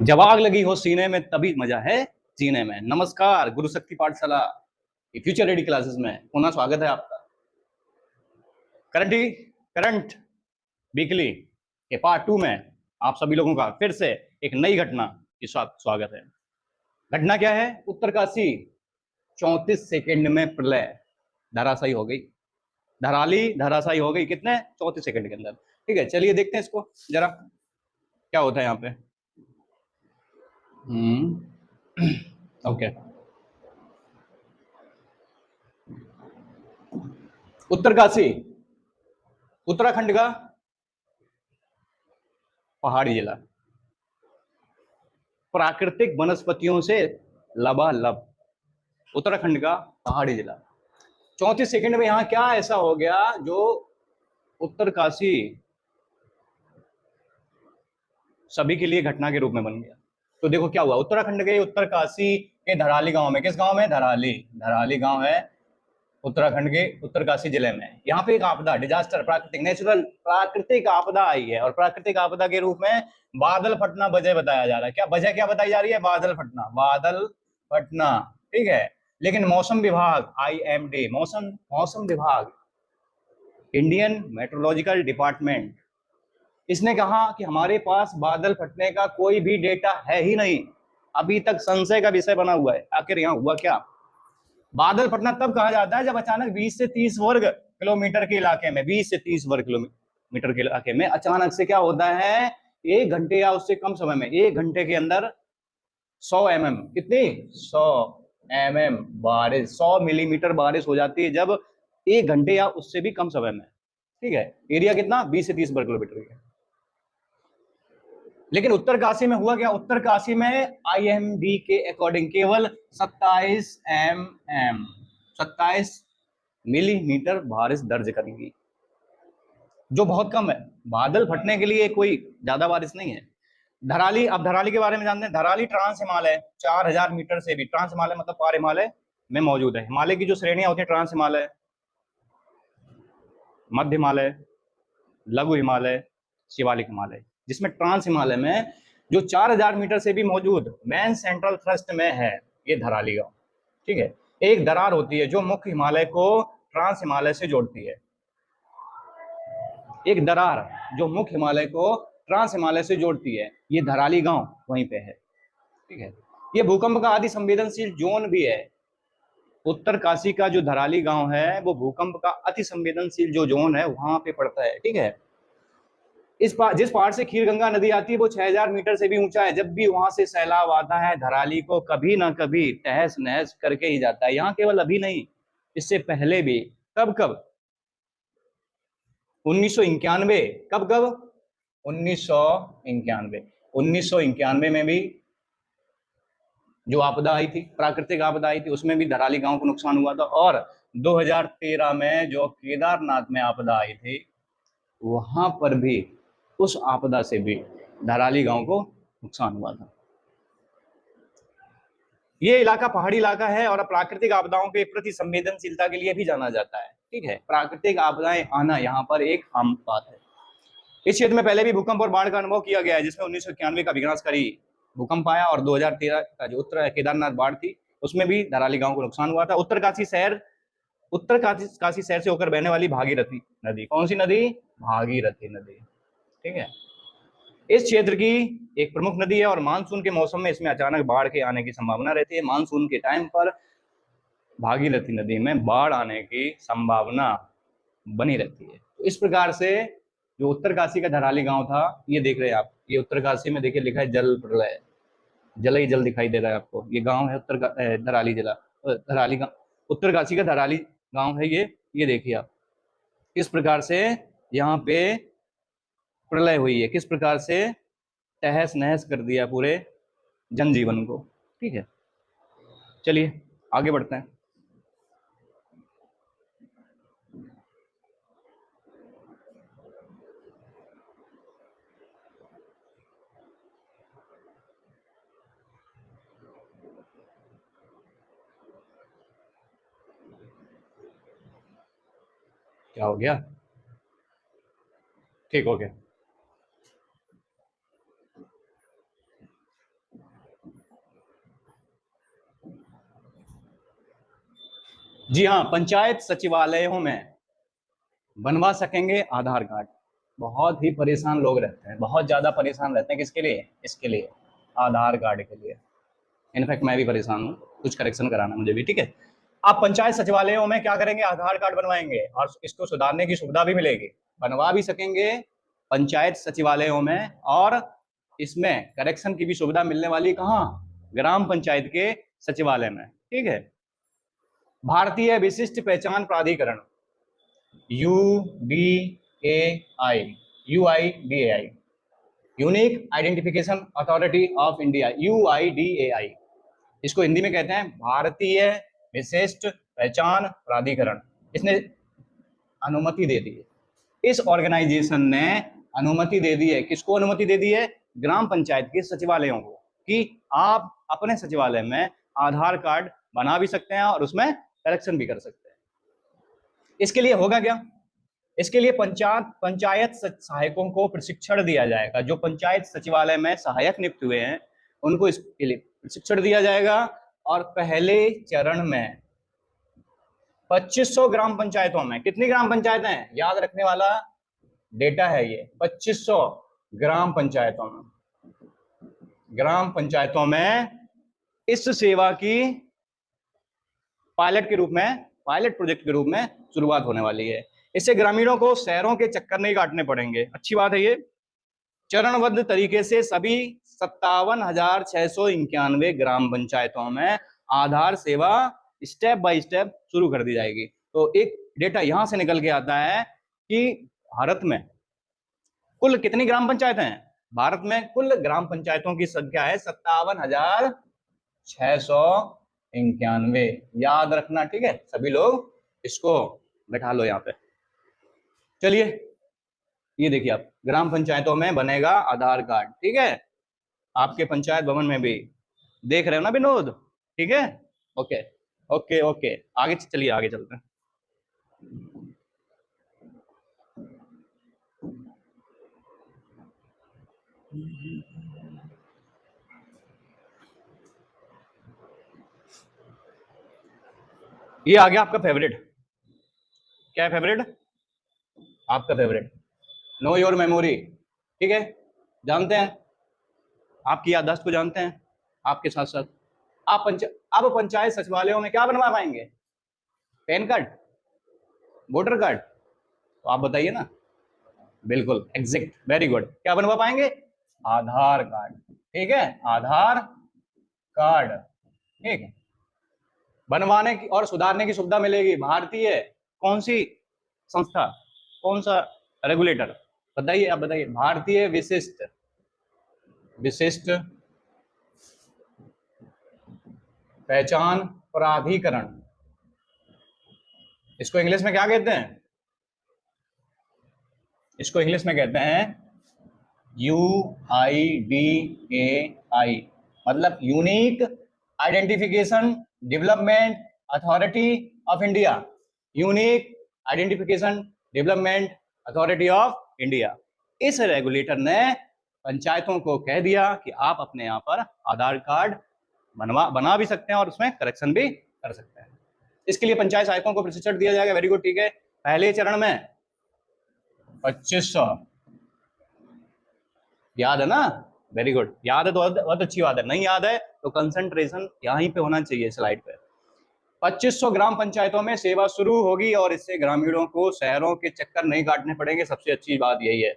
जब आग लगी हो सीने में तभी मजा है जीने में। नमस्कार, गुरु शक्ति पाठशाला फ्यूचर रेडी क्लासेस में पुनः स्वागत है आपका। करंट वीकली के पार्ट 2 में आप सभी लोगों का फिर से एक नई घटना के साथ स्वागत है। घटना क्या है? उत्तरकाशी 34 सेकंड में प्रलय धराशायी हो गई। धराशायी हो गई कितने? 34 सेकंड के अंदर। ठीक है, चलिए देखते हैं इसको जरा क्या होता है यहाँ पे। ओके, उत्तरकाशी उत्तराखंड का पहाड़ी जिला, प्राकृतिक वनस्पतियों से लबालब। उत्तराखंड का पहाड़ी जिला 34 सेकंड में यहां क्या ऐसा हो गया जो उत्तरकाशी सभी के लिए घटना के रूप में बन गया। तो देखो क्या हुआ। उत्तराखंड के उत्तरकाशी के धराली गांव में, किस गांव में? धराली गांव है उत्तराखंड के उत्तरकाशी जिले में। यहाँ पे एक आपदा, डिजास्टर, प्राकृतिक आपदा आई है और प्राकृतिक आपदा के रूप में बादल फटना वजह बताया जा रहा है। क्या वजह क्या बताई जा रही है? बादल फटना। ठीक है, लेकिन मौसम विभाग IMD, मौसम विभाग, इंडियन मेट्रोलॉजिकल डिपार्टमेंट, इसने कहा कि हमारे पास बादल फटने का कोई भी डेटा है ही नहीं। अभी तक संशय का विषय बना हुआ है, आखिर यहाँ हुआ क्या। बादल फटना तब कहा जाता है जब अचानक 20 से 30 वर्ग किलोमीटर के इलाके में, 20 से 30 वर्ग किलोमीटर के इलाके में अचानक से क्या होता है, 1 घंटे या उससे कम समय में, 1 घंटे के अंदर 100 mm, कितनी? 100 mm बारिश, 100 मिलीमीटर बारिश हो जाती है जब 1 घंटे या उससे भी कम समय में। ठीक है, एरिया कितना? 20 से 30 वर्ग किलोमीटर का। लेकिन उत्तरकाशी में हुआ क्या? उत्तरकाशी में IMD के अकॉर्डिंग केवल 27 मिलीमीटर बारिश दर्ज करेंगी, जो बहुत कम है। बादल फटने के लिए कोई ज्यादा बारिश नहीं है। अब धराली के बारे में जानते हैं। धराली ट्रांस हिमालय 4000 मीटर से भी, ट्रांस हिमालय मतलब पार हिमालय में मौजूद है। हिमालय की जो श्रेणियां होती है, ट्रांस हिमालय, मध्य हिमालय, लघु हिमालय, शिवालिक हिमालय, जिसमें ट्रांस हिमालय में जो 4000 मीटर से भी मौजूद मेन सेंट्रल थ्रस्ट में है ये धराली गांव। ठीक है, एक दरार होती है जो मुख्य हिमालय को ट्रांस हिमालय से जोड़ती है। एक दरार जो मुख्य हिमालय को ट्रांस हिमालय से जोड़ती है, ये धराली गांव वहीं पे है। ठीक है, ये भूकंप का अति संवेदनशील जोन भी है। उत्तरकाशी का जो धराली गांव है वो भूकंप का अति संवेदनशील जो जोन है वहां पे पड़ता है। ठीक है, जिस पहाड़ से खीरगंगा नदी आती है वो 6000 मीटर से भी ऊंचा है। जब भी वहां से सैलाब आता है धराली को कभी ना कभी तहस नहस करके ही जाता है। यहाँ केवल अभी नहीं, इससे पहले भी। कब कब? 1991। कब कब? 1991। 1991 में भी जो आपदा आई थी, प्राकृतिक आपदा आई थी, उसमें भी धराली गांव को नुकसान हुआ था। और 2013 में जो केदारनाथ में आपदा आई थी, वहां पर भी, उस आपदा से भी धराली गांव को नुकसान हुआ था। ये इलाका पहाड़ी इलाका है और प्राकृतिक आपदाओं के प्रति संवेदनशीलता के लिए भी जाना जाता है। ठीक है, प्राकृतिक आपदाएं आना यहाँ पर एक आम बात है। इस क्षेत्र में पहले भी भूकंप और बाढ़ का अनुभव किया गया है, जिसमें 1991 का विनाशकारी भूकंप आया और 2013 का जो उत्तर केदारनाथ बाढ़ थी उसमें भी धराली गांव को नुकसान हुआ था। उत्तरकाशी शहर से होकर बहने वाली भागीरथी नदी, कौन सी नदी? भागीरथी नदी। ठीक है, इस क्षेत्र की एक प्रमुख नदी है और मानसून के मौसम में इसमें अचानक बाढ़ के आने की संभावना रहती है। मानसून के टाइम पर भागीरथी नदी में बाढ़ आने की संभावना बनी रहती है। तो इस प्रकार से जो उत्तरकाशी का धराली गांव था, ये देख रहे हैं आप, ये उत्तरकाशी में देखिए लिखा है जल प्रलय, जल ही जल दिखाई दे रहा है आपको। ये गांव है धराली जिला, धराली गांव, उत्तरकाशी का धराली गांव है ये देखिए आप। किस प्रकार से यहाँ पे प्रलय हुई है, किस प्रकार से तहस नहस कर दिया पूरे जनजीवन को। ठीक है, चलिए आगे बढ़ते हैं। क्या हो गया? ठीक हो गया। जी हाँ, पंचायत सचिवालयों में बनवा सकेंगे आधार कार्ड। बहुत ही परेशान लोग रहते हैं, बहुत ज्यादा परेशान रहते हैं। किसके लिए? इसके लिए, आधार कार्ड के लिए। इनफैक्ट मैं भी परेशान हूँ, कुछ करेक्शन कराना मुझे भी, ठीक है। आप पंचायत सचिवालयों में क्या करेंगे? आधार कार्ड बनवाएंगे और इसको सुधारने की सुविधा भी मिलेगी। बनवा भी सकेंगे पंचायत सचिवालयों में, और इसमें करेक्शन की भी सुविधा मिलने वाली कहाँ? ग्राम पंचायत के सचिवालय में, ठीक है। भारतीय विशिष्ट पहचान प्राधिकरण, UDAI, UIDAI, unique identification authority of India, UIDAI, इसको हिंदी में कहते हैं भारतीय विशिष्ट पहचान प्राधिकरण। इसने अनुमति दे दी है, इस ऑर्गेनाइजेशन ने अनुमति दे दी है। किसको अनुमति दे दी है? ग्राम पंचायत के सचिवालयों को, कि आप अपने सचिवालय में आधार कार्ड बना भी सकते हैं और उसमें करेक्शन भी कर सकते हैं। इसके लिए होगा क्या? इसके लिए पंचायत सहायकों को प्रशिक्षण दिया जाएगा। जो पंचायत सचिवालय में सहायक नियुक्त हुए हैं उनको इसके लिए प्रशिक्षण दिया जाएगा। और पहले चरण में 2500 ग्राम पंचायतों में, कितनी ग्राम पंचायतें हैं? याद रखने वाला डेटा है ये, 2500 ग्राम पंचायतों में, ग्राम पंचायतों में इस सेवा की पायलट के रूप में, पायलट प्रोजेक्ट के रूप में शुरुआत होने वाली है। इससे ग्रामीणों को शहरों के चक्कर नहीं काटने पड़ेंगे। अच्छी बात है ये। चरणबद्ध तरीके से सभी 57,691 ग्राम पंचायतों में आधार सेवा स्टेप बाय स्टेप शुरू कर दी जाएगी। तो एक डेटा यहां से निकल के आता है कि भारत में कुल कितनी ग्राम पंचायतें हैं? भारत में कुल ग्राम पंचायतों की संख्या है 57,691। याद रखना, ठीक है सभी लोग, इसको बैठा लो यहाँ पे। चलिए, ये देखिए, आप ग्राम पंचायतों में बनेगा आधार कार्ड, ठीक है। आपके पंचायत भवन में भी देख रहे हो ना विनोद? ठीक है, ओके ओके ओके, आगे चलिए, आगे चलते हैं। ये आ गया आपका फेवरेट। क्या है फेवरेट? आपका फेवरेट, नो योर मेमोरी, ठीक है। जानते हैं, आपकी याददाश्त को जानते हैं। आपके साथ साथ आप अब पंचायत सचिवालयों में क्या बनवा पाएंगे? Pan card, voter card? तो आप बताइए ना। बिल्कुल एग्जैक्ट, वेरी गुड। क्या बनवा पाएंगे? आधार कार्ड, ठीक है, आधार कार्ड, ठीक है। बनवाने की और सुधारने की सुविधा मिलेगी। भारतीय कौन सी संस्था, कौन सा रेगुलेटर? बताइए, आप बताइए। भारतीय विशिष्ट पहचान प्राधिकरण, इसको इंग्लिश में क्या कहते हैं? इसको इंग्लिश में कहते हैं UIDAI, मतलब unique identification development authority of India, unique identification development authority of India. इस रेगुलेटर ने पंचायतों को कह दिया कि आप अपने यहाँ पर आधार कार्ड बना भी सकते हैं और उसमें करेक्शन भी कर सकते हैं। इसके लिए पंचायत सहायकों को प्रशिक्षण दिया जाएगा। वेरी गुड, ठीक है। पहले चरण में 2500, याद है ना? वेरी गुड, याद है तो बहुत अच्छी बात है। नहीं याद है तो कंसंट्रेशन यहीं पे होना चाहिए स्लाइड पे। 2500 ग्राम पंचायतों में सेवा शुरू होगी और इससे ग्रामीणों को शहरों के चक्कर नहीं काटने पड़ेंगे। सबसे अच्छी बात यही है,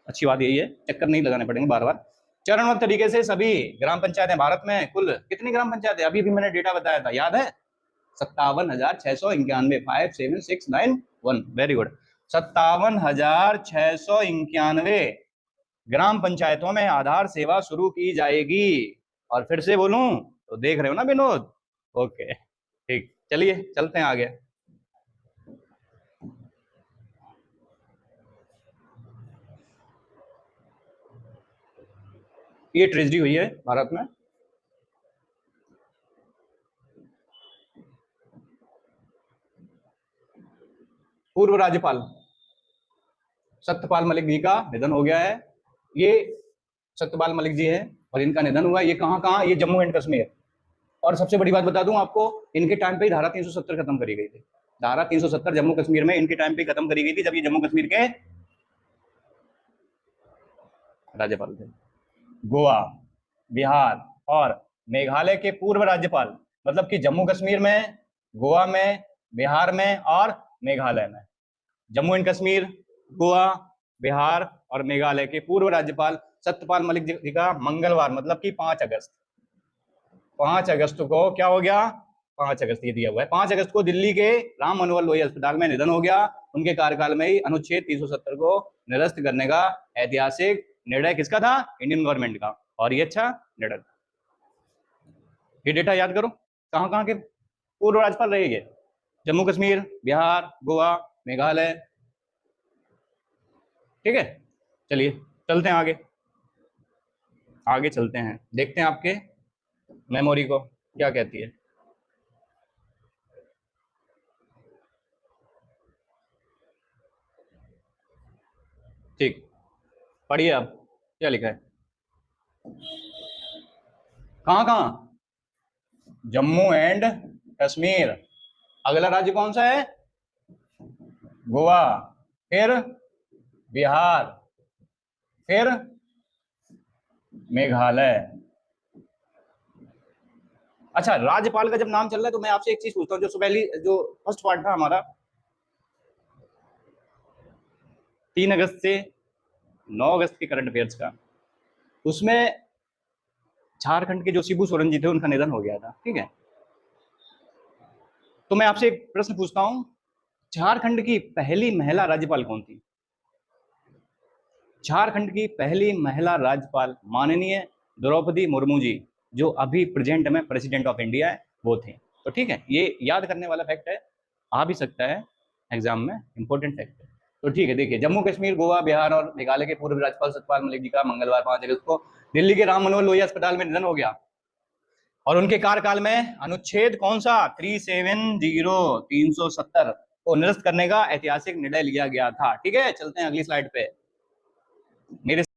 अच्छी बात यही है, चक्कर नहीं लगाने पड़ेंगे बार बार। चरणबद्ध तरीके से सभी ग्राम पंचायतें, भारत में कुल कितनी ग्राम पंचायतें? अभी भी मैंने डेटा बताया था, याद है? 57,691, 57691। वेरी गुड, 57,691 ग्राम पंचायतों में आधार सेवा शुरू की जाएगी। और फिर से बोलूं तो देख रहे हो ना विनोद? ओके, ठीक, चलिए चलते हैं आगे। ये ट्रेजेडी हुई है भारत में। पूर्व राज्यपाल सत्यपाल मलिक जी का निधन हो गया है। ये सत्यपाल मलिक जी है और इनका निधन हुआ। ये कहाँ? ये जम्मू एंड कश्मीर, और सबसे बड़ी बात बता दूं आपको, इनके टाइम पे ही धारा 370 खत्म करी गई थी। धारा 370 जम्मू कश्मीर में इनके टाइम पे खत्म करी गई थी, जब ये जम्मू कश्मीर के राज्यपाल थे। गोवा, बिहार और मेघालय के पूर्व राज्यपाल, मतलब कि जम्मू कश्मीर में, गोवा में, बिहार में और मेघालय में। जम्मू एंड कश्मीर, गोवा, बिहार और मेघालय के पूर्व राज्यपाल सत्यपाल मलिक जी का मंगलवार, मतलब कि 5 अगस्त, 5 अगस्त को क्या हो गया, 5 अगस्त ये दिया हुआ है, 5 अगस्त को दिल्ली के राम मनोहर लोहिया अस्पताल में निधन हो गया। उनके कार्यकाल में ही अनुच्छेद 370 को निरस्त करने का ऐतिहासिक निर्णय किसका था, इंडियन गवर्नमेंट का। और ये अच्छा निर्णय, ये डेटा याद करो, कहां कहां के पूर्व राज्यपाल रहेंगे, जम्मू कश्मीर, बिहार, गोवा, मेघालय। ठीक है, चलिए चलते हैं आगे, आगे चलते हैं, देखते हैं आपके मेमोरी को क्या कहती है। ठीक, पढ़िए आप क्या लिखा है, कहां कहां, जम्मू एंड कश्मीर। अगला राज्य कौन सा है, गोवा, फिर बिहार, फिर मेघालय। अच्छा, राज्यपाल का जब नाम चल रहा है तो मैं आपसे एक चीज पूछता हूँ, जो पहली जो फर्स्ट पार्ट था हमारा 3 अगस्त से 9 अगस्त के करंट अफेयर्स का, उसमें झारखंड के जो शिबू सोरेन जी थे उनका निधन हो गया था। ठीक है, तो मैं आपसे एक प्रश्न पूछता हूं, झारखंड की पहली महिला राज्यपाल कौन थी। झारखंड की पहली महिला राज्यपाल माननीय द्रौपदी मुर्मू जी, जो अभी प्रेजेंट में प्रेसिडेंट ऑफ इंडिया है, वो थे। तो ठीक है, ये याद करने वाला फैक्ट है, आ भी सकता है एग्जाम में, इंपॉर्टेंट फैक्ट है। तो ठीक है, देखिए, जम्मू कश्मीर, गोवा, बिहार और मेघालय के पूर्व राज्यपाल सत्यपाल मलिक जी का मंगलवार 5 अगस्त को दिल्ली के राम मनोहर लोहिया अस्पताल में निधन हो गया। और उनके कार्यकाल में अनुच्छेद कौन सा, 370 को निरस्त करने का ऐतिहासिक निर्णय लिया गया था। ठीक है, चलते हैं अगली स्लाइड पे। मेरे